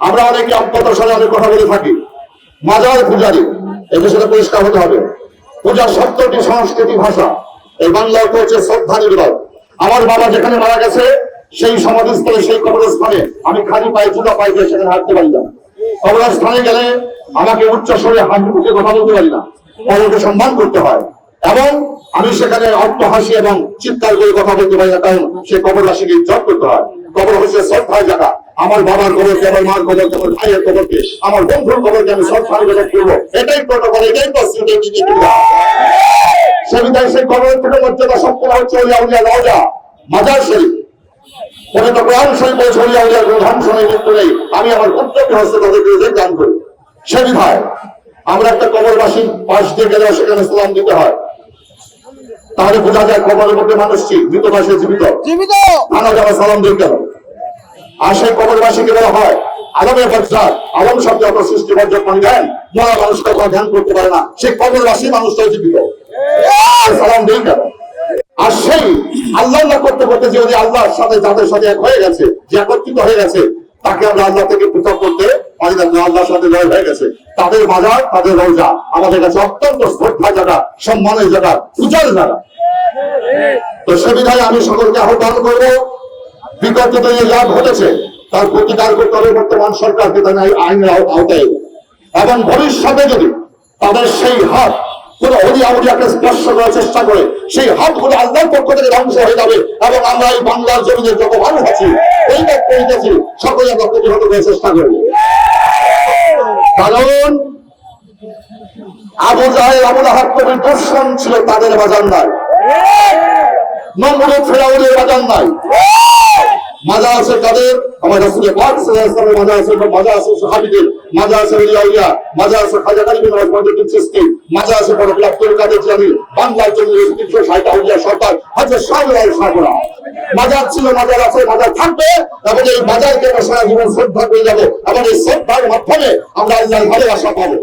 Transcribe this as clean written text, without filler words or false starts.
আমরা অনেকে অজ্ঞতার সাথে অনেক কথা বলে থাকি। মাজার পূজারী এই বিষয়টা পরিষ্কার হতে হবে। পূজার শব্দটি সংস্কৃতি ভাষা, এই বাংলা অর্থ হচ্ছে শ্রদ্ধা নিবেদন। আমার বাবা যেখানে মারা গেছে সেই সমাধিস্থলে, সেই কবরস্থানে আমি খালি পায়ে জুতা পায়ে দিয়ে সেখানে হাঁটতে পারি না। কবরস্থানে গেলে আমাকে উচ্চ স্বরে হাসি মুখে কথা বলতে পারি না, কবরকে সম্মান করতে হয়। এবং আমি সেখানে অট্টহাসি এবং চিৎকার করে কথা বলতে পারি না, কারণ সেই কবরবাসীকে ইজ্জত করতে হয়। কবর হচ্ছে শ্রদ্ধার জায়গা। আমার বাবার কবরকে, আমার মার কবরকে, আমার ভাইয়ের কবরকে, আমার বন্ধুর কবরকে আমি শ্রদ্ধার জায়গা করবো। এটাই প্রটোকল, এটাই প্রস্তুতি। সেবিধায় সেই কবরের থেকে মর্যাদা সম্পূর্ণ হচ্ছে ওলিয়া উলিয়া রওজা, মাজার শরীফ। পবিত্র কোরআন শরীফ বলছে ওলিয়া উলিয়ার কোনো ধ্বংস নেই, মৃত্যু নেই। আমি আমার উদ্যোগী হস্তে তাদেরকে দান করি। সেবিধায় আমরা একটা কবরবাসী পাশ দিয়ে গেলে সেখানে সালাম দিতে হয়। তাহলে বোঝা যায় কবরের মধ্যে মানুষ মৃত বাসে জীবিত। আমরা যারা সালাম দিন গেল, আর সেই কবরবাসীকে বলা হয় আলমে বজ্জার। আলম শব্দে অত সৃষ্টি বজ্জার পানি দেন, মরা মানুষটা ধ্যান করতে পারে না, সেই কবরবাসী মানুষটাও জীবিত। সালাম দিন গেল। আর সেই আল্লাহ করতে করতে যে আল্লাহর সাথে যাদের সাথে এক হয়ে গেছে, যে একত্রিত হয়ে গেছে, তাকে আমরা আল্লাহ থেকে পৃথক করতে পারি না। আল্লাহর সাথে জয় হয়ে গেছে, তাদের মাজার, তাদের রওজা আমাদের কাছে অত্যন্ত শ্রদ্ধার জায়গা, সম্মানের জায়গা, পূজার জায়গা। তো সে বিধায় আমি সকলকে আহ্বান করবো, বিগত যে লাভ ঘটেছে তার প্রতিকার করতে হবে বর্তমান সরকারকে, তাই আইনের আওতায়। এবং ভবিষ্যতে যদি তাদের সেই হাত কোন হলি আউলিয়াকে স্পর্শ করার চেষ্টা করে, সেই হাতগুলো আল্লাহর পক্ষ থেকে ধ্বংস হয়ে যাবে। এবং আমরা এই বাংলার জমিনের যত মানুষ আছি, এই দেখতেছি সকলে আমরা প্রতিহত করার চেষ্টা করব। কারণ আবু জাহেল, আবু লাহাব কবির দুশমন ছিল, তাদের বাজার নাই। নমরুদ ফিরাউনের বাজার নাই। মাজা আছে তাদের, আমার রাসূলের পাক সাল্লাল্লাহু আলাইহি ওয়াসাল্লামের মাজা আছে, মাজা আছে সাহাবীদের, মাজা আছে ওলিয়া উলিয়া, মাজা আছে খাজা কালী বিন ওয়াসিম চিশতি, মাজা আছে বড় আব্দুল কাদের জিলানী, বাংলার জন্য 360 আউলিয়া সরকার হযরত শাহজালাল শাহরা। মাজার ছিল, মাজার আছে, মাজার থাকবে। এবং এই মাজারকে আমরা সারা জীবন শ্রদ্ধা করে যাবো, এবং এই শ্রদ্ধার মাধ্যমে আমরা আল্লাহর ভালোবাসা পাবো।